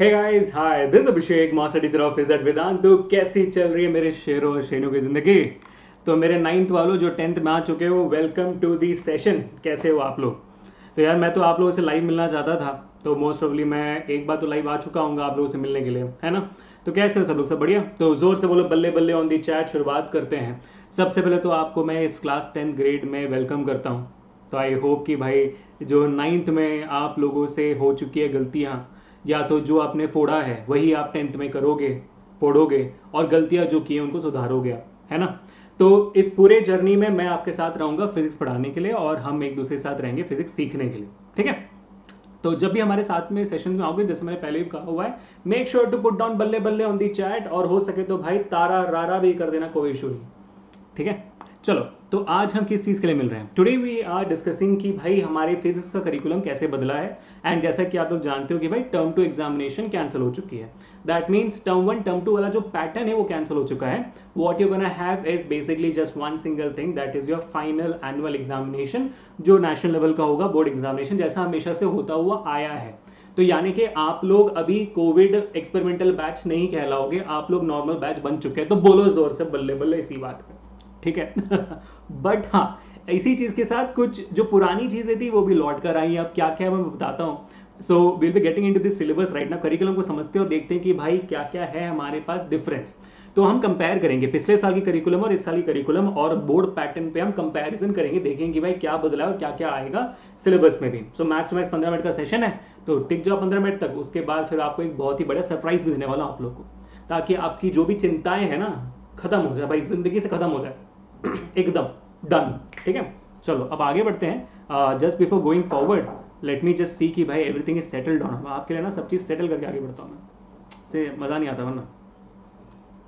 Hey guys, hi, this Abhishek, master teacher of physics at Vedantu. तो कैसी चल रही है मेरे शेरों और शेनों की ज़िंदगी। तो मेरे नाइन्थ वालों जो टेंथ में आ चुके हो, वेलकम टू दी सेशन। कैसे हो आप लोग? तो यार मैं तो आप लोगों से लाइव मिलना चाहता था, तो मोस्ट प्रोबली मैं एक बार तो लाइव आ चुका हूँ आप लोगों से मिलने के लिए, है ना। तो कैसे हो सब लोग? सब बढ़िया? तो ज़ोर से बोलो बल्ले बल्ले ऑन दी चैट। शुरुआत करते हैं। सबसे पहले तो आपको मैं इस क्लास 10th ग्रेड में वेलकम करता हूँ। तो आई होप कि भाई जो नाइन्थ में आप लोगों से हो चुकी है गलतियाँ, या तो जो आपने फोड़ा है वही आप 10th में करोगे, फोड़ोगे, और गलतियां जो की हैं उनको सुधारोगे, है ना। तो इस पूरे जर्नी में मैं आपके साथ रहूंगा फिजिक्स पढ़ाने के लिए, और हम एक दूसरे के साथ रहेंगे फिजिक्स सीखने के लिए, ठीक है। तो जब भी हमारे साथ में सेशन में आओगे, जैसे मैंने पहले भी कहा हुआ है, make sure to put down बल्ले बल्ले ऑन दी चैट, और हो सके तो भाई तारा रारा भी कर देना, कोई इशू नहीं, ठीक है। चलो, तो आज हम किस चीज़ के लिए मिल रहे हैं? टुडे वी आर डिस्कसिंग कि भाई हमारे फिजिक्स का करिकुलम कैसे बदला है। एंड जैसा कि आप लोग जानते हो कि भाई टर्म टू एग्जामिनेशन कैंसिल हो चुकी है। That means term one term two वाला जो पैटर्न है वो कैंसिल हो चुका है। What you gonna have is basically just one single thing, that is your final annual examination, जो नेशनल लेवल का होगा, बोर्ड एग्जामिनेशन, जैसा हमेशा से होता हुआ आया है। तो यानी कि आप लोग अभी कोविड एक्सपेरिमेंटल बैच नहीं कहलाओगे, आप लोग नॉर्मल बैच बन चुके हैं। तो बोलो जोर से बल्ले बल्ले इसी बात पे, ठीक है। बट हाँ, इसी चीज के साथ कुछ जो पुरानी चीजें थी वो भी लौट कर आई। अब क्या क्या है मैं बताता हूँ। So will be getting into this syllabus right ना। करिकुलम को समझते हो, देखते हैं कि भाई क्या क्या है हमारे पास डिफरेंस। तो हम कंपेयर करेंगे पिछले साल की करिकुलम और इस साल की करिकुलम, और बोर्ड पैटर्न पे हम कंपैरिजन करेंगे, देखेंगे कि भाई क्या बदला है और क्या क्या आएगा सिलेबस में भी। सो मैक्स टू मैक्स 15 मिनट का सेशन है, तो टिक जाओ 15 मिनट तक। उसके बाद फिर आपको एक बहुत ही बड़ा सरप्राइज भी देने वाला हूं आप लोग को, ताकि आपकी जो भी चिंताएं हैं ना खत्म हो जाए भाई, जिंदगी से खत्म हो जाए एकदम डन, ठीक है। चलो अब आगे बढ़ते हैं। Just before going forward, let me just see कि भाई एवरीथिंग इज सेटल्ड डाउन। आपके लिए ना सब चीज़ सेटल करके आगे बढ़ता हूँ मैं, से मज़ा नहीं आता वरना,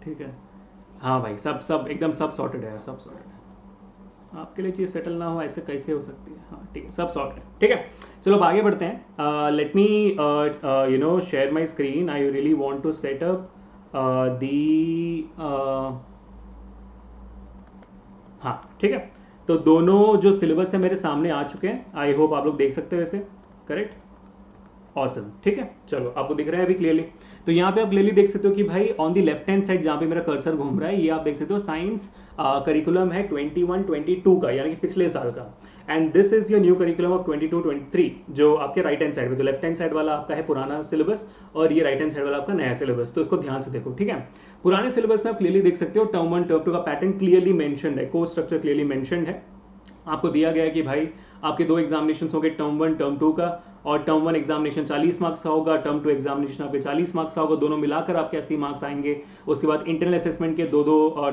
ठीक है। हाँ भाई, सब सब एकदम सब सॉर्टेड है यार, सब सॉर्टेड है। आपके लिए चीज़ सेटल ना हो ऐसे कैसे हो सकती है? हाँ ठीक है, सब सॉर्ट है, ठीक है। चलो अब आगे बढ़ते हैं। Let me share my screen. I really want to set up the, हाँ ठीक है। तो दोनों जो सिलेबस है मेरे सामने आ चुके हैं। आई होप आप लोग देख सकते हो इसे, करेक्ट, ऑसम, ठीक है। चलो आपको दिख रहा है अभी क्लियरली? तो यहाँ पे आप क्लियरली देख सकते हो कि भाई on the left hand side जहाँ पे मेरा कर्सर घूम रहा है, ये आप देख सकते हो साइंस करिकुलम है 21-22 का, यानी कि पिछले साल का। And this is your new curriculum of 22-23, जो आपके राइट हैंड साइड में। तो लेफ्ट हैंड साइड वाला आपका है पुराना सिलेबस, और ये राइट हैंड साइड वाला आपका नया सिलेबस। तो इसको ध्यान से देखो, ठीक है। पुराने सिलेबस में आप क्लियरली देख सकते हो टर्म 1 टर्म 2 का पैटर्न क्लियरली मेंशन्ड है, कोर्स स्ट्रक्चर क्लियरली मेंशन्ड है। आपको दिया गया है कि भाई आपके दो एग्जामिनेशन होंगे, टर्म 1 टर्म 2 का, और टर्म 1 एग्जामिनेशन 40 मार्क्स का होगा, टर्म 2 एग्जामिनेशन आपके 40 मार्क्स का होगा, दोनों मिलाकर आपके 80 मार्क्स आएंगे। उसके बाद इंटरनल असेसमेंट के दो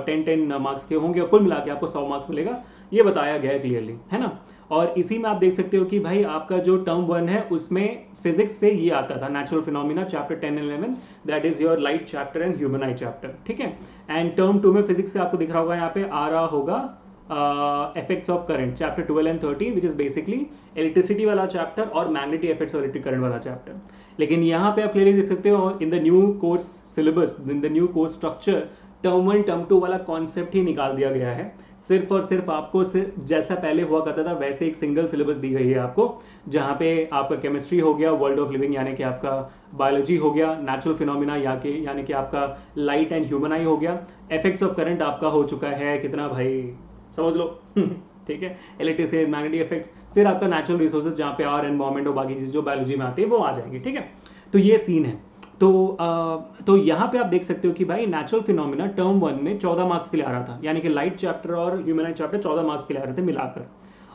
10-10 मार्क्स के होंगे, और कुल मिला के आपको 100 मार्क्स मिलेगा। ये बताया गया है क्लियरली, है ना। और इसी में आप देख सकते हो कि भाई आपका जो टर्म 1 है उसमें फिजिक्स से ये आता था, natural phenomena chapter 10 and 11, that is your light chapter and human eye chapter, ठीक है। एंड टर्म 2 में फिजिक्स से आपको दिख रहा होगा, यहाँ पे आ रहा होगा effects of current chapter 12 and 13, which is basically electricity वाला चैप्टर और magnetic effects of electric current वाला चैप्टर। लेकिन यहाँ पे आप क्लियरली देख सकते हो in the new course syllabus, in the new course structure, term 1 term 2 वाला कॉन्सेप्ट ही निकाल दिया गया है। सिर्फ और सिर्फ आपको जैसा पहले हुआ करता था वैसे एक सिंगल सिलेबस दी गई है आपको, जहाँ पे आपका केमिस्ट्री हो गया, वर्ल्ड ऑफ लिविंग यानी कि आपका बायोलॉजी हो गया, नेचुरल फिनोमिना यानी कि आपका लाइट एंड ह्यूमन आई हो गया, इफेक्ट्स ऑफ करंट आपका हो चुका है कितना भाई, समझ लो ठीक है, इलेक्ट्रिसिटी मैग्नेटिक इफेक्ट्स, फिर आपका नेचुरल रिसोर्सेज जहाँ पे आर एनवायरमेंट और बाकी चीज़ जो बायोलॉजी में आती है वो आ जाएंगी, ठीक है। तो ये सीन है। तो यहाँ पे आप देख सकते हो कि भाई नेचुरल फिनोमिना टर्म 1 में 14 मार्क्स के लिए आ रहा था, यानी कि लाइट चैप्टर और ह्यूमन चैप्टर 14 मार्क्स के लिए आ रहे थे मिलाकर,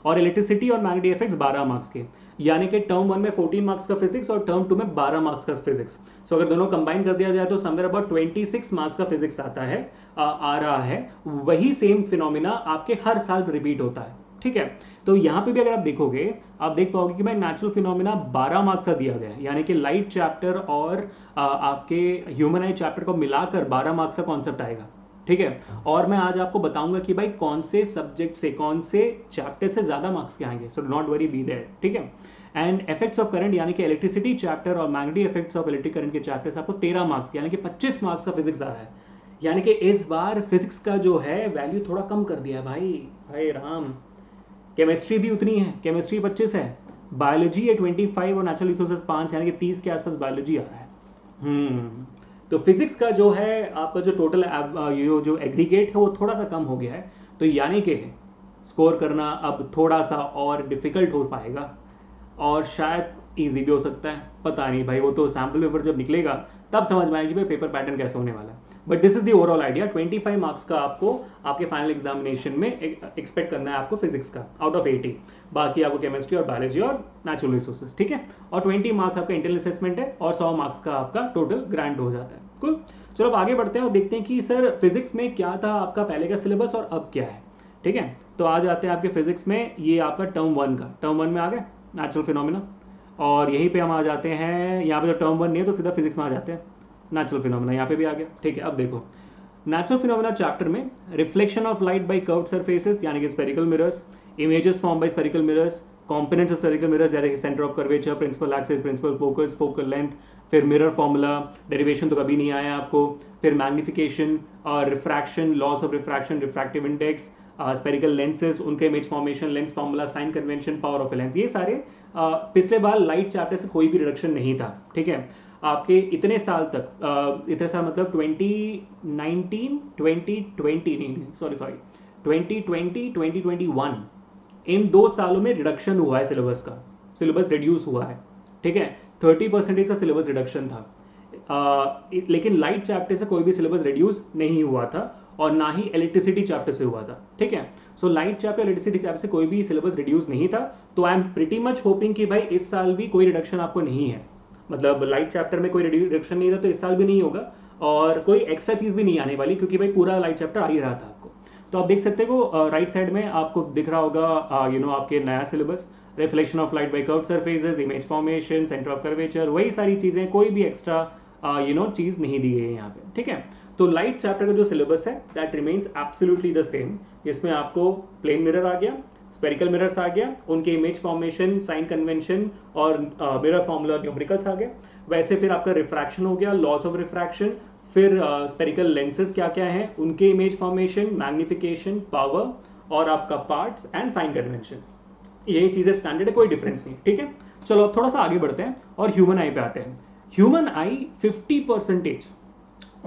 और इलेक्ट्रिसिटी और मैग्नेटिक इफेक्ट्स 12 मार्क्स के, यानी कि टर्म 1 में 14 मार्क्स का फिजिक्स और टर्म 2 में 12 मार्क्स का फिजिक्स। सो अगर दोनों कंबाइन कर दिया जाए तो समवेयर अबाउट 26 मार्क्स का फिजिक्स आता है, आ रहा है। वही सेम फिनोमिना आपके हर साल रिपीट होता है, ठीक है। तो यहाँ पे भी अगर आप देखोगे, आप देख पाओगे कि भाई नेचुरल फिनोमिना 12 मार्क्स का दिया गया है, यानी कि लाइट चैप्टर और आपके ह्यूमन आई चैप्टर को मिलाकर 12 मार्क्स का कॉन्सेप्ट आएगा, ठीक है। और मैं आज आपको बताऊंगा कि भाई कौन से सब्जेक्ट से, कौन से चैप्टर से ज्यादा मार्क्स के आएंगे। So do not worry, be there, ठीक है। एंड इफेक्ट्स ऑफ करंट यानी कि इलेक्ट्रिसिटी चैप्टर और magnetic effects of electric current के चैप्टर से आपको 13 मार्क्स के, यानी कि 25 मार्क्स का फिजिक्स आ रहा है। यानी कि इस बार फिजिक्स का जो है वैल्यू थोड़ा कम कर दिया है भाई, भाई राम। केमिस्ट्री भी उतनी है, केमिस्ट्री 25 है, बायोलॉजी है 25 और नेचुरल रिसोर्सेज 5, यानी कि 30 के आसपास बायोलॉजी आ रहा है, तो फिजिक्स का जो है आपका जो टोटल ये जो एग्रीगेट है वो थोड़ा सा कम हो गया है, तो यानी कि स्कोर करना अब थोड़ा सा और डिफिकल्ट हो पाएगा और शायद इजी भी हो सकता है, पता नहीं भाई, वो तो सैम्पल पेपर जब निकलेगा तब समझ में आएगी भाई पेपर पैटर्न कैसे होने वाला है। But this is the overall idea. 25 marks का आपको आपके फाइनल एग्जामिनेशन में एक्सपेक्ट करना है आपको फिजिक्स का आउट ऑफ 80, बाकी आपको केमिस्ट्री और बायोलॉजी और नेचुरल रिसोर्सेज, ठीक है। और 20 मार्क्स आपका इंटरनल असेसमेंट है और 100 मार्क्स का आपका टोटल ग्रांट हो जाता है। कुल, चलो अब आगे बढ़ते हैं और देखते हैं कि सर फिजिक्स में क्या था आपका पहले का सिलेबस और अब क्या है, ठीक है। तो आ जाते हैं आपके फिजिक्स में, ये आपका टर्म 1 का, टर्म 1 में आ गए नेचुरल फिनोमिना, और यहीं पे हम आ जाते हैं, यहाँ पे तो टर्म 1 नहीं है तो सीधा फिजिक्स में आ जाते हैं, नेचुरल फिनोमिना यहाँ पे भी आ गया, ठीक है। अब देखो नेचुरल फिनोमिना चैप्टर में reflection of light by curved surfaces यानी कि spherical mirrors, images form by spherical mirrors, components of spherical mirrors यानी कि centre of curvature, principal axis, principal focus, focal length, फिर मिरर फॉर्मूला, डेरिवेशन तो कभी नहीं आया आपको, फिर मैग्निफिकेशन और refraction, laws of refraction, refractive index, spherical lenses, उनके image formation, lens formula, sign convention, power of lens, ये सारे पिछले बार लाइट चैप्टर से कोई भी रिडक्शन नहीं था, ठीक है। आपके इतने साल तक इतने साल मतलब 2019 2020 नहीं सॉरी 2020 2021 इन 2 सालों में रिडक्शन हुआ है सिलेबस का, सिलेबस रिड्यूस हुआ है, ठीक है। 30% का सिलेबस रिडक्शन था, लेकिन लाइट चैप्टर से कोई भी सिलेबस रिड्यूस नहीं हुआ था और ना ही इलेक्ट्रिसिटी चैप्टर से हुआ था, ठीक है। So light chapter electricity chapter से कोई भी सिलेबस रिड्यूस नहीं था, तो I am pretty much hopping कि भाई इस साल भी कोई रिडक्शन आपको नहीं है, मतलब लाइट चैप्टर में कोई रिडक्शन नहीं था तो इस साल भी नहीं होगा और कोई एक्स्ट्रा चीज भी नहीं आने वाली क्योंकि भाई पूरा लाइट चैप्टर आ ही रहा था आपको। तो आप देख सकते हो राइट साइड में आपको दिख रहा होगा आपके नया syllabus, reflection of light by curved surfaces, image formation, centre of curvature, वही सारी चीजें, कोई भी एक्स्ट्रा चीज नहीं दी गई है यहाँ पे, ठीक है। तो लाइट चैप्टर का जो सिलेबस है that remains absolutely the same, जिसमें आपको प्लेन मिरर आ गया, स्पेरिकल मिरर्स आ गया, उनके इमेज फॉर्मेशन, साइन कन्वेंशन और मिरर फॉर्मूला, न्यूमेरिकल्स आ गए। वैसे फिर आपका रिफ्रैक्शन हो गया, लॉस ऑफ रिफ्रैक्शन, फिर स्पेरिकल लेंसेज क्या क्या हैं, उनके इमेज फॉर्मेशन, मैग्निफिकेशन, पावर और आपका पार्ट्स एंड साइन कन्वेंशन, यही चीजें स्टैंडर्ड है, कोई डिफरेंस नहीं, ठीक है। चलो अब थोड़ा सा आगे बढ़ते हैं और ह्यूमन आई पे आते हैं। ह्यूमन आई 50%,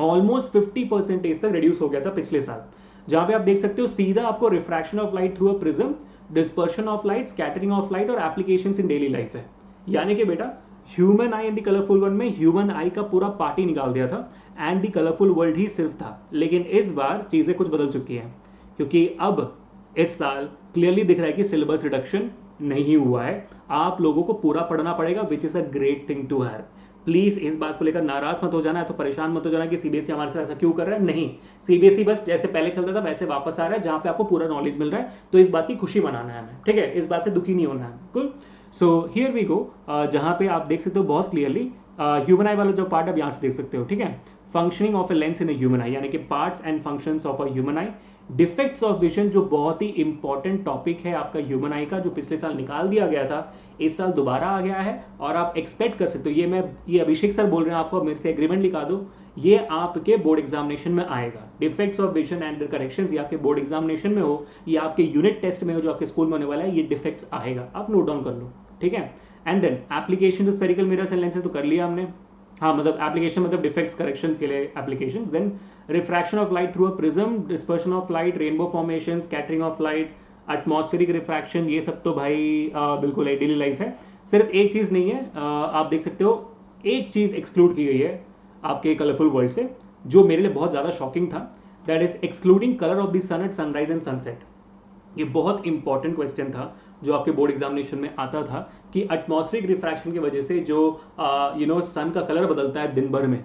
ऑलमोस्ट 50% तक रिड्यूस हो गया था पिछले साल, जहां पे आप देख सकते हो सीधा आपको refraction of light through a prism, dispersion of light, scattering of light और एप्लीकेशंस इन डेली लाइफ है। यानी कि बेटा human I in the colourful world में ह्यूमन आई का पूरा पार्टी निकाल दिया था एंड द कलरफुल वर्ल्ड ही सिर्फ था, लेकिन इस बार चीजें कुछ बदल चुकी हैं क्योंकि अब इस साल क्लियरली दिख रहा है कि सिलेबस रिडक्शन नहीं हुआ है, आप लोगों को पूरा पढ़ना पड़ेगा, which is a great thing to have. Please इस बात को लेकर नाराज मत हो जाना है, तो परेशान मत हो जाना कि सीबीएसई हमारे साथ ऐसा क्यों कर रहा है, नहीं, सीबीएसई बस जैसे पहले चलता था वैसे वापस आ रहा है, जहां पे आपको पूरा नॉलेज मिल रहा है, तो इस बात की खुशी मनाना है हमें, ठीक है, इस बात से दुखी नहीं होना है। कुल, सो हियर वी गो, जहां पे आप देख सकते हो बहुत क्लियरली ह्यूमन आई वाला जो पार्ट आप यहां से देख सकते हो, ठीक है। Functioning of a lens in human आई यानी कि parts and functions of a human I, defects of vision जो बहुत ही इंपॉर्टेंट टॉपिक है आपका ह्यूमन आई का, जो पिछले साल निकाल दिया गया था, इस साल दोबारा आ गया है और आप एक्सपेक्ट कर सकते हो, ये अभिषेक सर बोल रहे हैं आपको, मेरे से एग्रीमेंट लिखा दो, ये आपके बोर्ड एग्जामिनेशन में आएगा। Defects of vision and corrections, ये आपके बोर्ड एग्जामिनेशन में हो या आपके यूनिट टेस्ट में हो जो आपके स्कूल में होने वाला है, ये डिफेक्ट्स आएगा, आप नोट डाउन कर लो, ठीक है। And then application spherical mirrors and lenses तो कर लिया हमने, हाँ मतलब एप्लीकेशन मतलब डिफेक्ट्स करेक्शंस के लिए application, then refraction of light through a prism, dispersion of light, rainbow formation, scattering of light, atmospheric refraction, ये सब तो भाई बिल्कुल डेली लाइफ है। सिर्फ एक चीज नहीं है, आप देख सकते हो एक चीज एक्सक्लूड की गई है आपके कलरफुल वर्ल्ड से, जो मेरे लिए बहुत ज्यादा शॉकिंग था, that is excluding colour of the sun at sunrise and sunset. ये बहुत इंपॉर्टेंट क्वेश्चन था जो आपके बोर्ड एग्जामिनेशन में आता था कि एटमॉस्फेरिक रिफ्रैक्शन की वजह से जो सन का कलर बदलता है दिन भर में,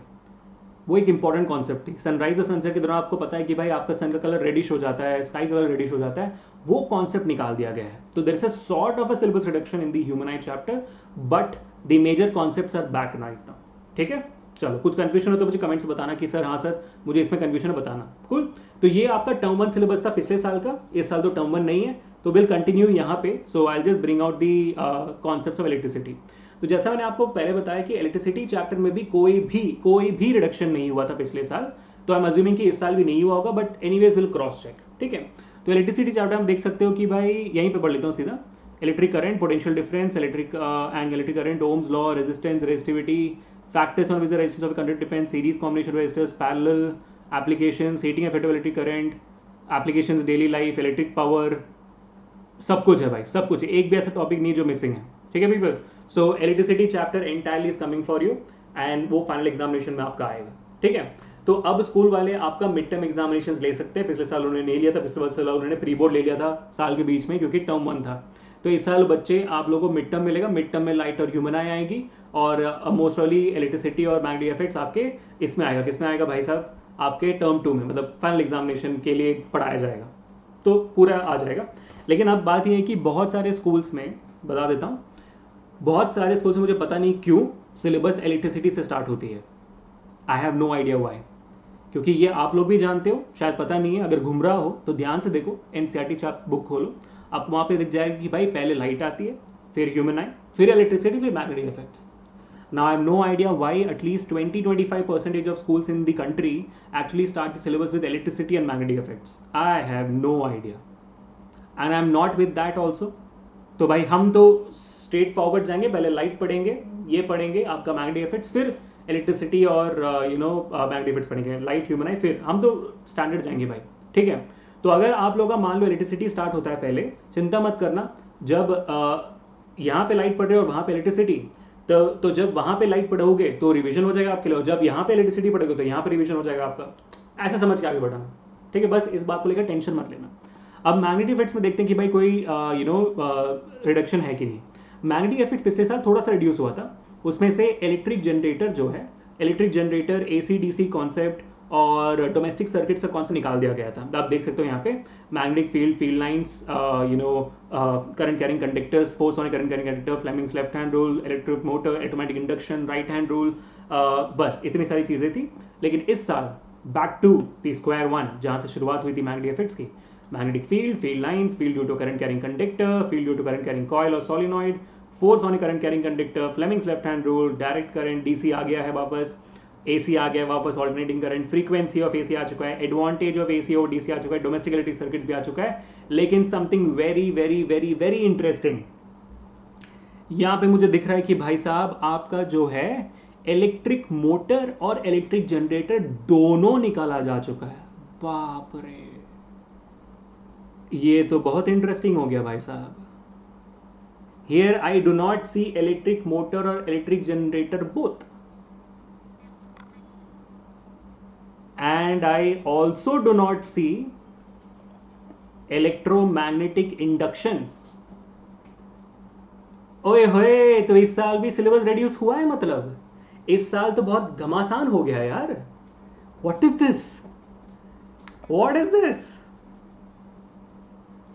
वो एक इंपॉर्टेंट कॉन्सेप्ट थी। सनराइज और सनसेट के दौरान आपको पता है कि भाई आपका सन का कलर रेडिश हो जाता है, स्काई कलर रेडिश हो जाता है, वो कॉन्सेप्ट निकाल दिया गया है। तो there is a sort of a syllabus reduction in the human eye chapter, but the major concepts are back right now, ठीक है। चलो कुछ कंफ्यूजन हो तो मुझे कमेंट्स बताना कि सर हाँ सर मुझे इसमें कंफ्यूजन है, बताना। कुल, तो ये आपका टर्म 1 सिलेबस था पिछले साल का, इस साल तो टर्म 1 नहीं है, तो विल कंटिन्यू यहाँ पे। So I just bring out the concepts of electricity. तो जैसा मैंने आपको पहले बताया कि इलेक्ट्रिसिटी चैप्टर में भी कोई भी रिडक्शन नहीं हुआ था पिछले साल, तो आई एम अज्यूमिंग कि इस साल भी नहीं हुआ होगा, but anyways will cross check, ठीक है। तो इलेक्ट्रिसिटी चैप्टर हम देख सकते हो कि भाई यहीं पे पढ़ लेता हूँ सीधा, electric current, potential difference, electric current, Ohm's law, resistance, resistivity, factors on which the resistance of a conductor depends, series combination of resistors, parallel applications, heating affectability current, applications daily life, electric power, सब कुछ है भाई, सब कुछ है, एक भी ऐसा टॉपिक नहीं जो मिसिंग है, ठीक है people. So electricity chapter entirely is coming for you and वो फाइनल एग्जामिनेशन में आपका आएगा, ठीक है. तो अब स्कूल वाले आपका मिड टर्म एग्जामिनेशन ले सकते हैं. पिछले साल उन्होंने नहीं लिया था, पिछले साल उन्होंने प्री बोर्ड ले लिया था साल के बीच में क्योंकि टर्म 1 था. तो इस साल बच्चे आप लोगों को मिड टर्म मिलेगा. मिड टर्म में लाइट और ह्यूमन आई आएगी और मोस्ट ऑफली इलेक्ट्रिसिटी और मैग्नेटिक इफेक्ट्स आपके इसमें आएगा. किसमें आएगा भाई साहब? आपके टर्म 2 में, मतलब फाइनल एग्जामिनेशन के लिए पढ़ाया जाएगा, तो पूरा आ जाएगा. लेकिन अब बात यह है कि बहुत सारे स्कूल्स में, बता देता हूँ, बहुत सारे स्कूल्स में मुझे पता नहीं क्यों सिलेबस इलेक्ट्रिसिटी से स्टार्ट होती है. I have no idea why. क्योंकि ये आप लोग भी जानते हो, शायद पता नहीं है. अगर घूम रहा हो तो ध्यान से देखो, एनसीईआरटी चार्ट बुक खोलो, आप वहाँ पे दिख जाएगा कि भाई पहले लाइट आती है, फिर ह्यूमन आई, फिर इलेक्ट्रिसिटी, फिर magnetic effects. Now I have no idea why at least 20-25% of schools in the country actually start the syllabus with electricity and magnetic effects. I have no idea. And I am not with that also. तो भाई हम तो straight forward जाएंगे, पहले light पढ़ेंगे, ये पढ़ेंगे आपका मैग्नेटिक इफेक्ट्स, फिर इलेक्ट्रिसिटी और मैग्नेटिक इफेक्ट्स पढ़ेंगे, लाइट ह्यूमन आई, फिर हम तो स्टैंडर्ड जाएंगे भाई, ठीक है. तो अगर आप लोग का मान लो इलेक्ट्रिसिटी स्टार्ट होता है पहले, चिंता मत करना. जब यहाँ पे लाइट पढ़ रहे हो और वहाँ पे इलेक्ट्रिसिटी, तो जब वहाँ पे लाइट पढ़ोगे तो रिवीजन हो जाएगा आपके लिए, जब यहाँ पे इलेक्ट्रिसिटी पढ़ोगे तो यहाँ पे रिवीजन हो जाएगा आपका. ऐसा समझ के आगे बढ़ाना, ठीक है. बस इस बात को लेकर टेंशन मत लेना. अब मैग्नेटिक इफेक्ट्स में देखते हैं कि भाई कोई रिडक्शन है कि नहीं. मैग्नेटिक इफेक्ट्स पिछले साल थोड़ा सा रिड्यूस हुआ था. उसमें से इलेक्ट्रिक जनरेटर जो है, electric generator, AC DC concept और डोमेस्टिक सर्किट से कौन सा निकाल दिया गया था. आप देख सकते हो यहाँ पे magnetic field, field lines, current carrying conductors, force on current carrying conductor, Fleming's left hand rule, electric motor, automatic induction, right hand rule, बस इतनी सारी चीजें थी. लेकिन इस साल back to the square one, जहाँ से शुरुआत हुई थी मैग्नेटिक इफेक्ट्स की. Magnetic field, field lines, field due to current carrying conductor, field due to current carrying coil और solenoid, force on current carrying conductor, Fleming's left hand rule, direct current, DC आ गया है वापस, AC आ गया वापस, alternating current, frequency of AC आ चुका है, advantage of AC और DC आ चुका है, डोमेस्टिक इलेक्ट्रिक सर्किट्स भी आ चुका है. लेकिन something very very very very interesting यहाँ पे मुझे दिख रहा है कि भाई साहब आपका जो है इलेक्ट्रिक मोटर और इलेक्ट्रिक जनरेटर दोनों निकाला जा चुका है. बाप रे, ये तो बहुत इंटरेस्टिंग हो गया भाई साहब. Here I do not see electric motor और electric generator both. And I also do not see electromagnetic induction. ओए होए, तो इस साल भी सिलेबस रिड्यूस हुआ है. मतलब इस साल तो बहुत घमासान हो गया है यार. What is this? What is this?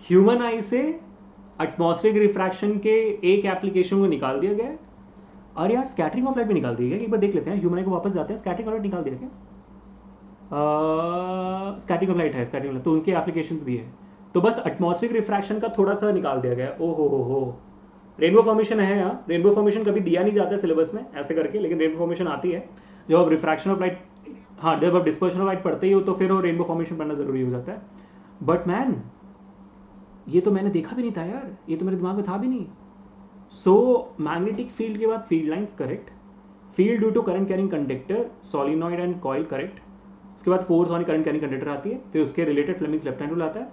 Human आई से एटमॉस्फेरिक रिफ्रैक्शन के एक एप्लीकेशन को निकाल दिया गया है. और यार स्कैटरिंग ऑफ लाइट भी निकाल दिया गया. एक बार देख लेते हैं, ह्यूमन आई को वापस जाते हैं. स्कैटरिंग ऑफ लाइट निकाल दिया क्या? स्कैटरिंग ऑफ लाइट है, स्कैटरिंग लाइट तो उसके एप्लीकेशंस भी है. तो बस एटमॉस्फेरिक रिफ्रैक्शन का थोड़ा सा निकाल दिया गया. ओहो हो, रेनबो फॉर्मेशन है यहाँ. रेनबो फॉर्मेशन कभी दिया नहीं जाता है सिलेबस में ऐसे करके, लेकिन रेनबो फॉर्मेशन आती है जब आप रिफ्रैक्शन ऑफ लाइट, हाँ जब आप डिस्पर्शन ऑफ लाइट पढ़ते ही हो तो फिर वो रेनबो फॉर्मेशन पढ़ना जरूरी हो जाता है. बट मैन ये तो मैंने देखा भी नहीं था यार, ये तो मेरे दिमाग में था भी नहीं. सो मैग्नेटिक फील्ड के बाद field lines correct, field due to current carrying conductor, solenoid and coil correct. उसके बाद force on current carrying conductor आती है, फिर उसके related Fleming's left hand rule आता है.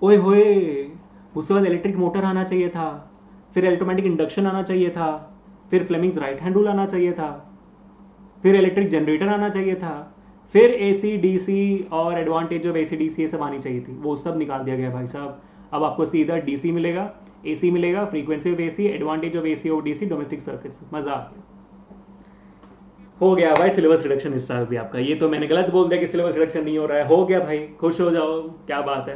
ओए होए, उसके बाद इलेक्ट्रिक मोटर आना चाहिए था, फिर ऑटोमेटिक इंडक्शन आना चाहिए था, फिर फ्लेमिंग्स राइट हैंड रूल आना चाहिए था, फिर इलेक्ट्रिक जनरेटर आना चाहिए था, फिर AC DC और एडवांटेज ऑफ AC DC ये सब आनी चाहिए थी. वो सब निकाल दिया गया भाई साहब. अब आपको सीधा DC मिलेगा, AC मिलेगा, frequency of AC, advantage of AC और DC, डोमेस्टिक सर्किट्स. मजा आ गया. हो गया भाई सिलेबस रिडक्शन इस साल भी आपका. ये तो मैंने गलत बोल दिया कि सिलेबस रिडक्शन नहीं हो रहा है. हो गया भाई, खुश हो जाओ, क्या बात है.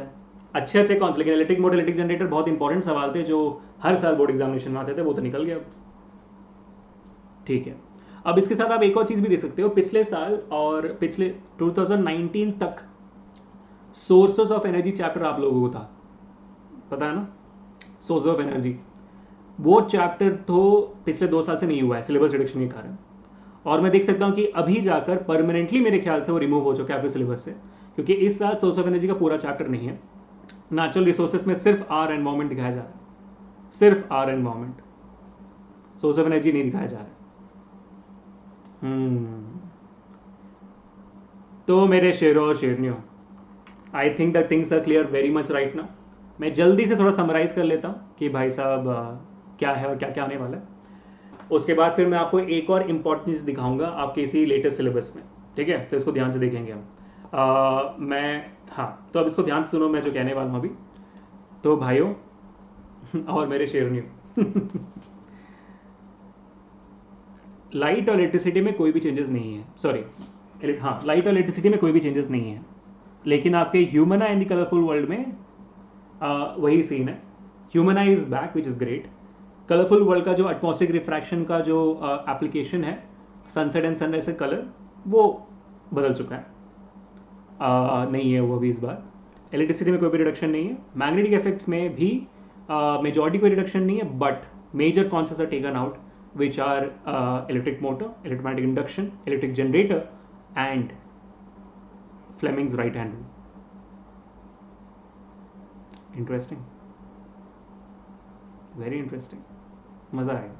अच्छे अच्छे कौन से, लेकिन इलेक्ट्रिक मोटर, इलेक्ट्रिक जनरेटर बहुत इंपॉर्टेंट सवाल थे जो हर साल बोर्ड एग्जामिनेशन में आते थे, वो तो निकल गया. ठीक है, अब इसके साथ आप एक और चीज भी देख सकते हो. पिछले साल और पिछले 2019 तक सोर्सेस ऑफ एनर्जी चैप्टर आप लोगों को था, पता है ना, सोर्स ऑफ एनर्जी. वो चैप्टर तो पिछले 2 साल से नहीं हुआ है सिलेबस रिडक्शन के कारण. और मैं देख सकता हूं कि अभी जाकर परमानेंटली मेरे ख्याल से वो रिमूव हो चुका है आपके सिलेबस से, क्योंकि इस साल सोर्स ऑफ एनर्जी का पूरा चैप्टर नहीं है. नेचुरल रिसोर्सेज में सिर्फ आर एनवायरमेंट दिखाया जा रहा है, सिर्फ our environment, source of energy नहीं दिखाया जा रहा है. तो मेरे शेरों और शेरनियों, I think the things are clear very much right now. मैं जल्दी से थोड़ा समराइज कर लेता हूँ कि भाई साहब क्या है और क्या क्या आने वाला है। उसके बाद फिर मैं आपको एक और इम्पॉर्टेंट चीज़ दिखाऊंगा आपके इसी लेटेस्ट सिलेबस में, ठीक है? तो इसको ध्यान से देखेंगे हम। मैं हाँ, तो अब इसको ध्यान से सुनो मैं जो कहने वाला हूँ अभी। तो भाइयों और मेरे शेरनियों, लाइट और इलेक्ट्रिसिटी में कोई भी चेंजेस नहीं है, सॉरी, हाँ, लाइट और इलेक्ट्रिसिटी में कोई भी चेंजेस नहीं है, लेकिन आपके human eye in the colourful world में वही सीन है। Human eye is back which is great. Colourful world का जो एटमॉस्फेरिक रिफ्रैक्शन का जो एप्लीकेशन है, सनसेट एंड सनराइज का कलर, वो बदल चुका है। नहीं है वो भी इस बार। इलेक्ट्रिसिटी में कोई भी रिडक्शन नहीं है। मैग्नेटिक इफेक्ट्स में भी मेजॉरिटी कोई रिडक्शन नहीं है, but major concepts are taken out which are electric motor, electromagnetic induction, electric generator and Fleming's right hand rule. Interesting, very interesting, मज़ा आएगा,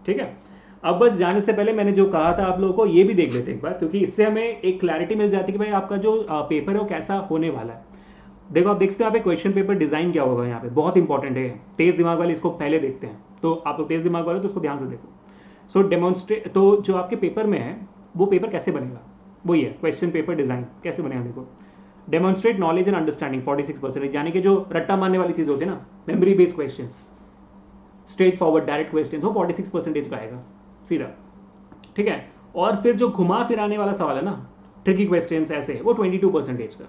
ठीक है? अब बस जाने से पहले मैंने जो कहा था आप लोगों को ये भी देख लेते हैं एक बार, क्योंकि इससे हमें एक क्लैरिटी मिल जाती है कि भाई आपका जो पेपर है वो कैसा होने वाला है। देखो आप देखते हो यहाँ पे क्वेश्चन पेपर डिजाइन क्या होगा, यहाँ पे बहुत इंपॉर्टेंट है। तेज दिमाग वाले इसको पहले देखते हैं, तो आप लोग तेज दिमाग वाले तो इसको ध्यान से देखो। सो डेमोन्स्ट्रेट, तो जो आपके पेपर में है वो पेपर कैसे बनेगा, वही है क्वेश्चन पेपर डिजाइन कैसे बनेगा। देखो, डेमोन्स्ट्रेट नॉलेज एंड अंडरस्टैंडिंग 46%, यानी कि जो रट्टा मारने वाली चीज़ होती है ना, memory based question, straight forward direct question, वो 46% का आएगा सीधा, ठीक है? और फिर जो घुमा फिराने वाला सवाल है ना, ट्रिकी क्वेश्चंस ऐसे, वो 22% का।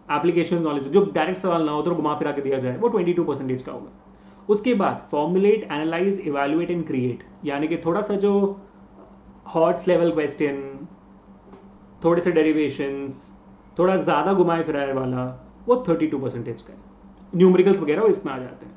एप्लीकेशन नॉलेज जो डायरेक्ट सवाल ना हो तो घुमा फिरा के दिया जाए, वो 22% का होगा। उसके बाद formulate, analyse, evaluate and create, यानी कि थोड़ा सा जो हॉट्स लेवल क्वेश्चन, थोड़े से डेरिवेशंस, थोड़ा ज़्यादा घुमाए फिराए वाला, वो 32% का है। न्यूमेरिकल्स वगैरह वो इसमें आ जाते हैं,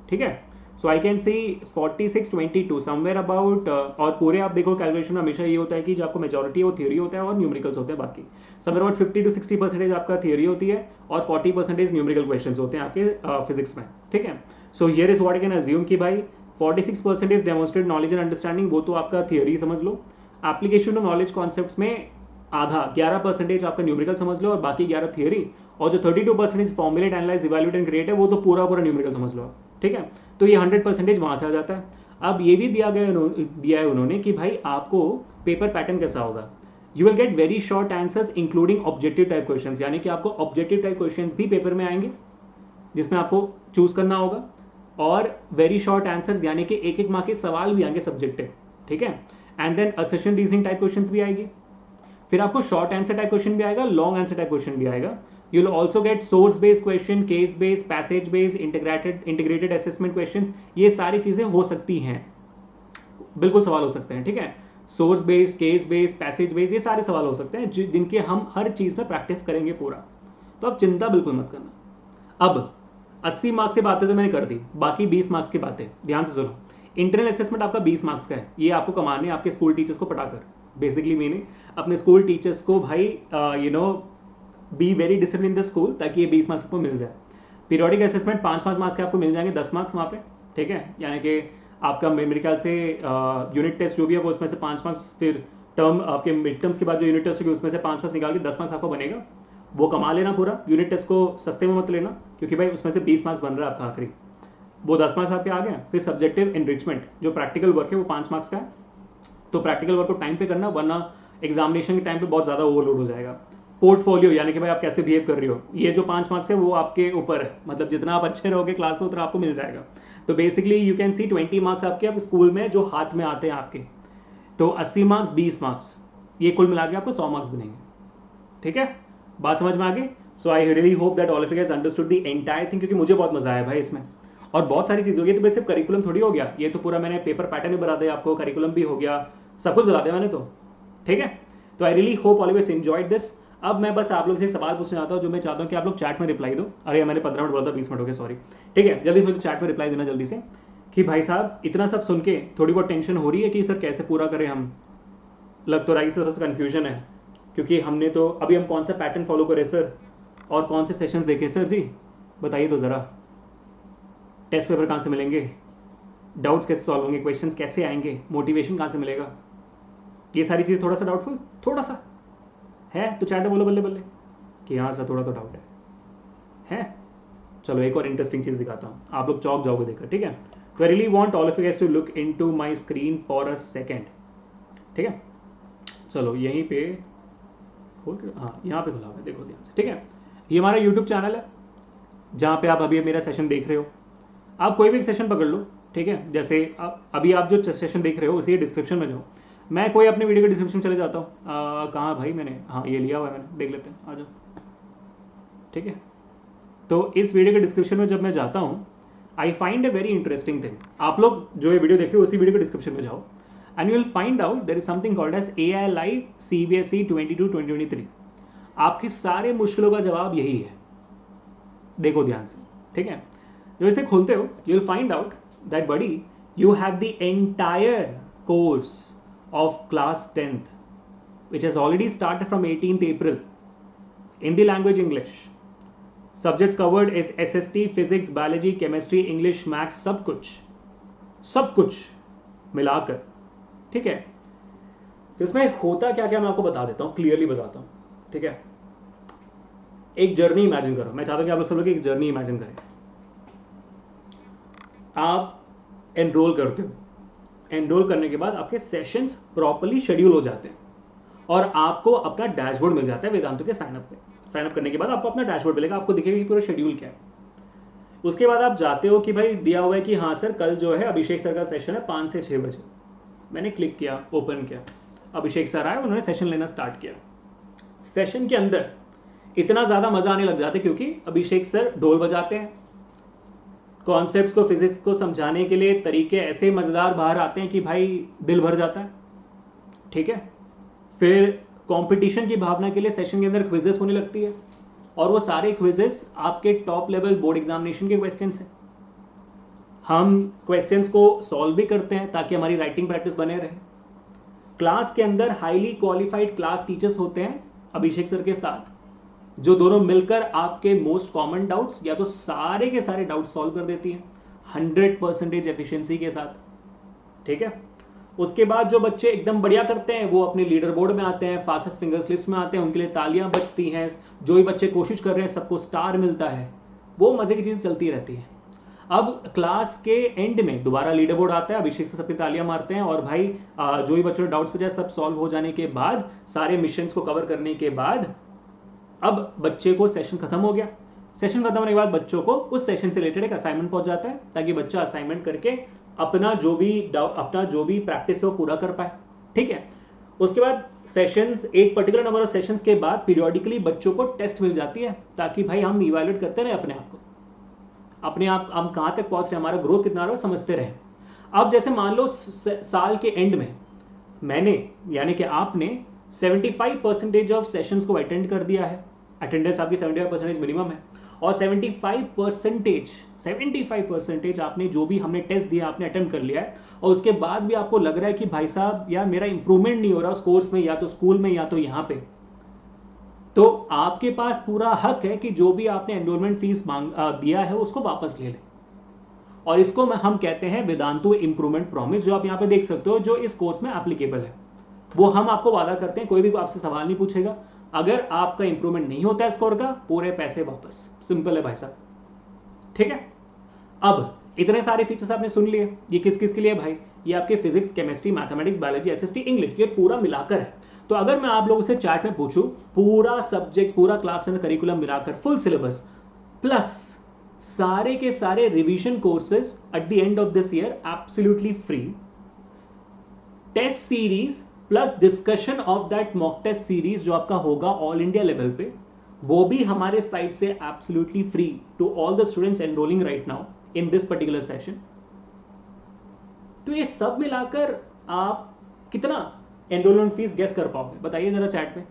ठीक है? So I can see 46-22 somewhere about. और पूरे आप देखो कैलकुलेशन में हमेशा ये होता है कि जो आपको मेजॉरिटी है वो थियोरी होता है और न्यूमेरिकल्स होते हैं, बाकी समवेयर अबाउट 50-60% आपका थियोरी होती है और 40% न्यूमेरिकल क्वेश्चन होते हैं आपके फिजिक्स में, ठीक है? So here is what I can assume कि भाई 46% डेमोन्स्ट्रेट नॉलेज एंड अंडरस्टैंडिंग, वो तो आपका थियोरी समझ लो। एप्लीकेशन ऑफ नॉलेज कॉन्सेप्ट्स में आधा 11% आपका न्यूमेरिकल समझ लो और बाकी 11 थियोरी, और जो 32% formulate, analyse, evaluate and create है, वो तो पूरा पूरा न्यूमेरिकल समझ लो, ठीक है? तो ये 100% वहाँ से आ जाता है। अब ये भी दिया है उन्होंने कि भाई आपको पेपर पैटर्न कैसा होगा। You will get very short answers including objective type questions, यानी कि आपको ऑब्जेक्टिव टाइप क्वेश्चंस भी पेपर में आएंगे जिसमें आपको चूज करना होगा, और वेरी शॉर्ट आंसर्स यानी कि एक एक मार्क के सवाल भी आएंगे सब्जेक्टिव, ठीक है? And then assertion reasoning type question भी आएगी। फिर आपको शॉर्ट आंसर टाइप क्वेश्चन भी आएगा, लॉन्ग आंसर टाइप क्वेश्चन भी आएगा। You will also get source based question, case based, passage based, integrated assessment questions. ये सारी चीजें हो सकती हैं, बिल्कुल सवाल हो सकते हैं, ठीक है? Source based, case based, passage based, ये सारे सवाल हो सकते हैं जिनके हम हर चीज में प्रैक्टिस करेंगे पूरा। तो आप चिंता बिल्कुल मत करना। अब 80 मार्क्स की बातें तो मैंने कर दी, बाकी 20 मार्क्स की बातें ध्यान से सुनो। इंटरनल असेसमेंट आपका 20 मार्क्स का है, ये आपको कमाने आपके स्कूल टीचर्स को पटाकर, बेसिकली मीनिंग अपने स्कूल टीचर्स को भाई you know be very discipline in the school, ताकि ये 20 मार्क्स आपको मिल जाए। पीरियोडिक असेसमेंट 5-5 मार्क्स के आपको मिल जाएंगे, 10 मार्क्स वहाँ पे, ठीक है? यानी कि आपका मेरे ख्याल से यूनिट टेस्ट जो भी होगा उसमें से 5 मार्क्स, फिर टर्म आपके मिड टर्म्स के बाद जो यूनिट टेस्ट होगी उसमें से 5 मार्क्स निकाल के 10 मार्क्स आपको बनेगा। वो कमा लेना पूरा, यूनिट टेस्ट को सस्ते में मत लेना, क्योंकि भाई उसमें से 20 मार्क्स बन रहा है आपका आखिरी, वो 10 मार्क्स आपके आ गए। फिर सब्जेक्टिव एनरिचमेंट जो प्रैक्टिकल वर्क है वो 5 मार्क्स का है, तो प्रैक्टिकल वर्क को टाइम पे करना, वरना एग्जामिनेशन के टाइम पे बहुत ज़्यादा ओवरलोड हो जाएगा। पोर्टफोलियो यानी कि भाई आप कैसे बिहेव कर रही हो, ये जो 5 मार्क्स है वो आपके ऊपर है, मतलब जितना आप अच्छे रहोगे क्लास में उतना आपको मिल जाएगा। तो basically you can see 20 marks आपके अब स्कूल में जो हाथ में आते हैं आपके, तो 80 मार्क्स, 20 मार्क्स, ये कुल मिला के आपको 100 मार्क्स बनेंगे, ठीक है? बात समझ में आ गई? So I really hope that all of you guys understood the entire thing, क्योंकि मुझे बहुत मजा आया भाई इसमें, और बहुत सारी चीज़ हो गई। तो भाई सिर्फ करिकुलम थोड़ी हो गया, ये तो पूरा मैंने पेपर पैटर्न भी बता दिया आपको, करिकुलम भी हो गया, सब कुछ बता दिया मैंने, तो ठीक है? तो I really hope all of you enjoyed this. अब मैं बस आप लोग से सवाल पूछना चाहता हूँ, जो मैं चाहता हूँ कि आप लोग चैट में रिप्लाई दो। अरे मैंने 15 मिनट बोला था, 20 मिनट हो गए, सॉरी, ठीक है? जल्दी से चैट में रिप्लाई देना जल्दी से, कि भाई साहब इतना सब सुन के थोड़ी बहुत टेंशन हो रही है कि सर कैसे पूरा करें हम। लग तो रहा है थोड़ा सा कन्फ्यूजन है, क्योंकि हमने तो अभी हम कौन सा पैटर्न फॉलो करें सर, और कौन से सेशंस देखें सर जी, बताइए तो ज़रा। टेस्ट पेपर कहाँ से मिलेंगे, डाउट्स कैसे सॉल्व होंगे, क्वेश्चंस कैसे आएंगे, मोटिवेशन कहाँ से मिलेगा? ये सारी चीज़ थोड़ा सा डाउटफुल, थोड़ा सा है तो चैट में बोलो बल्ले बल्ले कि हाँ सर थोड़ा तो डाउट है। चलो एक और इंटरेस्टिंग चीज़ दिखाता हूँ, आप लोग चौक जाओगे देखकर, ठीक है। तो I really want all of you guys to look into my screen for a second, ठीक है। चलो यहीं पे खोल के, हाँ यहाँ पे खुला हुआ है, देखो ध्यान से, ठीक है। ये हमारा यूट्यूब चैनल है जहाँ पे आप अभी मेरा सेशन देख रहे हो। आप कोई भी एक सेशन पकड़ लो, ठीक है। जैसे अभी आप जो सेशन देख रहे हो उसी डिस्क्रिप्शन में जाओ, मैं कोई अपने वीडियो के डिस्क्रिप्शन चले जाता हूँ। कहाँ भाई मैंने, हाँ ये लिया हुआ है मैंने, देख लेते हैं, आ जाओ, ठीक है। तो इस वीडियो के डिस्क्रिप्शन में जब मैं जाता हूँ, I find a very interesting thing. आप लोग जो ये वीडियो देख रहे हो उसी वीडियो के डिस्क्रिप्शन में जाओ and you will find out there is something called as AI live CBSE 22-2023। आपकी सारे मुश्किलों का जवाब यही है, देखो ध्यान से, ठीक है। जब इसे खोलते हो you will find out that buddy you have the entire course of class 10th which has already started from 18th April in the language English. Subjects covered is SST, physics, biology, chemistry, English, maths, सब कुछ मिलाकर, ठीक है। तो इसमें होता क्या क्या मैं आपको बता देता हूँ, क्लियरली बताता हूँ, ठीक है। एक जर्नी इमेजिन करो, मैं चाहता हूँ कि आप लोग सब लोग एक जर्नी इमेजिन करें। आप एनरोल करते हो, एनरोल करने के बाद आपके सेशंस प्रॉपर्ली शेड्यूल हो जाते हैं और आपको अपना डैशबोर्ड मिल जाता है वेदांतु के साइनअप पे। साइनअप करने के बाद आपको अपना डैशबोर्ड मिलेगा, आपको दिखेगा कि पूरा शेड्यूल क्या है। उसके बाद आप जाते हो कि भाई दिया हुआ है कि हाँ सर कल जो है अभिषेक सर का सेशन है 5 से 6 बजे। मैंने क्लिक किया, ओपन किया, अभिषेक सर आए, उन्होंने सेशन लेना स्टार्ट किया। सेशन के अंदर इतना ज़्यादा मज़ा आने लग जाते क्योंकि अभिषेक सर ढोल बजाते हैं, कॉन्सेप्ट्स को फिजिक्स को समझाने के लिए तरीके ऐसे मज़ेदार बाहर आते हैं कि भाई दिल भर जाता है, ठीक है। फिर कंपटीशन की भावना के लिए सेशन के अंदर क्विजेस होने लगती है और वो सारे क्विजेस आपके टॉप लेवल बोर्ड एग्जामिनेशन के क्वेश्चंस हैं। हम क्वेश्चंस को सॉल्व भी करते हैं ताकि हमारी राइटिंग प्रैक्टिस बने रहे। क्लास के अंदर हाईली क्वालिफाइड क्लास टीचर्स होते हैं अभिषेक सर के साथ, जो दोनों मिलकर आपके मोस्ट कॉमन डाउट्स या तो सारे के सारे डाउट्स सॉल्व कर देती हैं 100% एफिशिएंसी के साथ, ठीक है। उसके बाद जो बच्चे एकदम बढ़िया करते हैं वो अपने लीडर बोर्ड में आते हैं, फास्टेस्ट फिंगर्स लिस्ट में आते हैं, उनके लिए तालियां बजती हैं। जो भी बच्चे कोशिश कर रहे हैं सबको स्टार मिलता है, वो मजे की चीज चलती रहती है। अब क्लास के एंड में दोबारा लीडर बोर्ड आता है, अभिषेक से सबकी तालियां मारते हैं और भाई जो भी बच्चों ने डाउट्स पूछा सब सॉल्व हो जाने के बाद, सारे मिशंस को कवर करने के बाद, अब बच्चे को सेशन खत्म हो गया। सेशन खत्म होने के बाद बच्चों को उस सेशन से रिलेटेड एक असाइनमेंट पहुंच जाता है ताकि बच्चा असाइनमेंट करके अपना जो भी प्रैक्टिस है वो पूरा कर पाए, ठीक है। उसके बाद सेशंस, एक पर्टिकुलर नंबर ऑफ सेशंस के बाद पीरियोडिकली बच्चों को टेस्ट मिल जाती है ताकि भाई हम इवैल्यूएट करते रहे अपने आप को, अपने आप हम कहाँ तक पहुंच रहे हैं, हमारा ग्रोथ कितना रहा है समझते रहे। अब जैसे मान लो साल के एंड में मैंने यानी कि आपने 75% ऑफ सेशंस को अटेंड कर दिया है, अटेंडेंस आपकी 75% मिनिमम है, और 75% आपने जो भी हमने टेस्ट दिया आपने अटेंड कर लिया है, और उसके बाद भी आपको लग रहा है कि भाई साहब यार मेरा इंप्रूवमेंट नहीं हो रहा उस कोर्स में, या तो स्कूल में या तो यहाँ पे, तो आपके पास पूरा हक है कि जो भी आपने एनरोलमेंट फीस दिया है उसको वापस ले लें। और इसको हम कहते हैं वेदांतु इंप्रूवमेंट प्रॉमिस, जो आप यहाँ पे देख सकते हो, जो इस कोर्स में एप्लीकेबल है। वो हम आपको वादा करते हैं, कोई भी आपसे सवाल नहीं पूछेगा, अगर आपका इंप्रूवमेंट नहीं होता है स्कोर का, पूरे पैसे वापस। सिंपल है भाई साहब, ठीक है। अब इतने सारे फीचर्स आपने सुन लिए, ये किस किस के लिए भाई? ये आपके physics, chemistry, mathematics, biology, SST, English, ये पूरा मिलाकर है। तो अगर मैं आप लोगों से चैट में पूछूं, पूरा सब्जेक्ट, पूरा क्लास एंड करिकुलम मिलाकर, फुल सिलेबस प्लस सारे के सारे revision courses at the end of this year absolutely free, test series plus discussion of that mock test series जो आपका होगा ऑल इंडिया लेवल पे, वो भी हमारे साइड से absolutely free to all the students enrolling right now in this particular session. तो ये सब मिलाकर आप कितना एनरोलमेंट फीस गेस कर पाओगे? बताइए जरा चैट पे।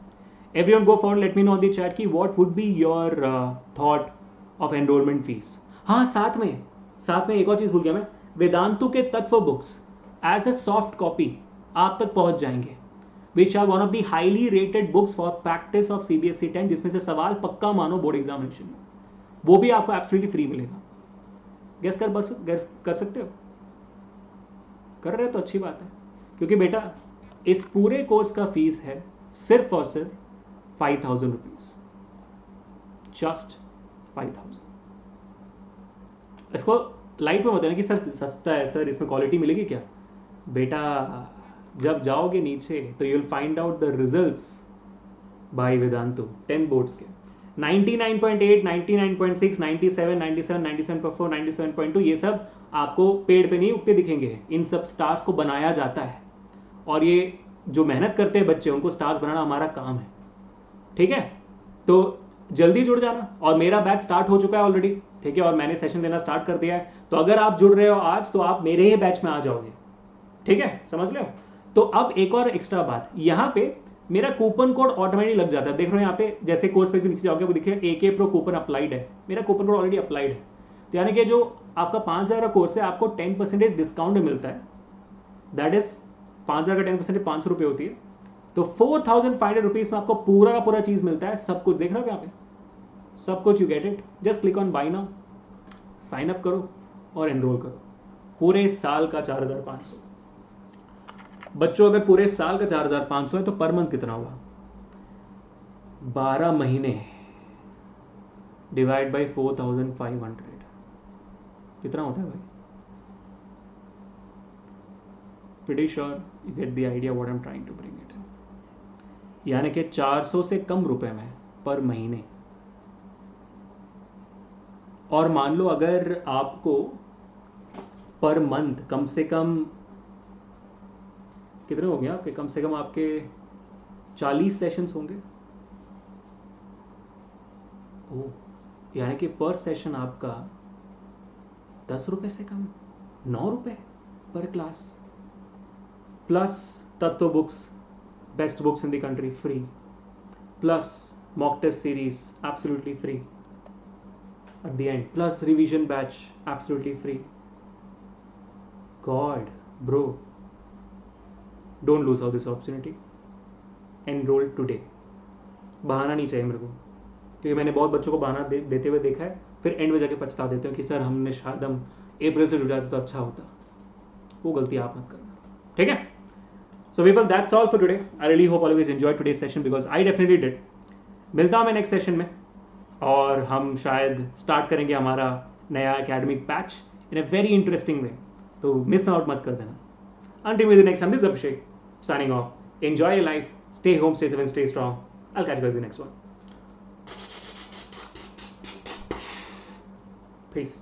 Everyone go for let me know the chat की what would be your thought of enrolment fees. हाँ, साथ में एक और चीज भूल गया मैं, वेदांतु के Tatva books as a soft copy आप तक पहुंच जाएंगे, which are one of the highly rated books for practice of CBSE 10, जिसमें से सवाल पक्का मानो बोर्ड एग्जामिनेशन में, वो भी आपको एब्सोल्युटली फ्री मिलेगा। गेस कर सकते हो? कर रहे हो तो अच्छी बात है, क्योंकि बेटा इस पूरे कोर्स का फीस है सिर्फ और सिर्फ 5,000 रुपीज, जस्ट 5,000। इसको लाइट में बताना कि सर सस्ता है सर, इसमें क्वालिटी मिलेगी क्या? बेटा जब जाओगे नीचे तो you will find out the results bye Vedantu 10 boards के 99.8, 99.6, 97, 97, 97.4, 97.2 ये सब आपको पेड़ पे नहीं उगते दिखेंगे, इन सब स्टार्स को बनाया जाता है और ये जो मेहनत करते हैं बच्चे उनको स्टार्स बनाना हमारा काम है, ठीक है? तो जल्दी जुड़ जाना। और मेरा बैच स्टार्ट हो चुका है ऑलरेडी, ठीक है, और मैंने सेशन देना स्टार्ट कर दिया है, तो अगर आप जुड़ रहे हो आज तो आप मेरे ही बैच में आ जाओगे, ठीक है, समझ लो। तो अब एक और एक्स्ट्रा बात, यहाँ पे मेरा कूपन कोड ऑटोमेटिक लग जाता है, देख रहे हो यहाँ पे, जैसे कोर्स पेज पे नीचे जाओगे आपको देखिए AK Pro कूपन अप्लाइड है, मेरा कूपन कोड ऑलरेडी अप्लाइड है। तो यानी कि जो आपका 5,000 का कोर्स है आपको 10% डिस्काउंट मिलता है, दैट इज 5,000 का 10% 500 रुपये होती है, तो 4,500 रुपीज में आपको पूरा का पूरा चीज मिलता है, सब कुछ देख रहे हो यहाँ पे, सब कुछ you get it, just click on buy now, sign up करो और एनरोल करो। पूरे साल का 4,500। बच्चों अगर पूरे साल का 4,500 है तो पर मंथ कितना हुआ? 12 महीने डिवाइड बाई 4,500 कितना होता है भाई? Pretty sure you get the idea what I'm trying to bring it in. यानी कि 400 से कम रुपए में पर महीने। और मान लो अगर आपको पर मंथ कम से कम कितने हो गए आपके, कम से कम आपके 40 सेशंस होंगे। ओह, यानी कि पर सेशन आपका 10 रुपए से कम, 9 रुपए पर class, plus Tatva books, best books in the country free, plus mock test series absolutely free at the end, plus revision batch absolutely free. God bro, don't lose out this opportunity, enrol today. बहाना नहीं चाहिए मेरे को, क्योंकि मैंने बहुत बच्चों को बहाना देते हुए देखा है, फिर एंड में जाके पछता देते हैं कि सर हमने शायद हम अप्रैल से जुड़ जाते तो अच्छा होता। वो गलती आप मत करना, ठीक है? So people, that's all for today. I really hope all of you guys enjoyed today's session because I definitely did. मिलता हूँ मैं नेक्स्ट सेशन में और हम शायद स्टार्ट करेंगे हमारा नया academic batch in a very interesting way, तो मिस आउट मत कर देना। Until we meet the next time, this is Abhishek signing off. Enjoy your life, stay home, stay safe and stay strong. I'll catch you guys in the next one. Peace.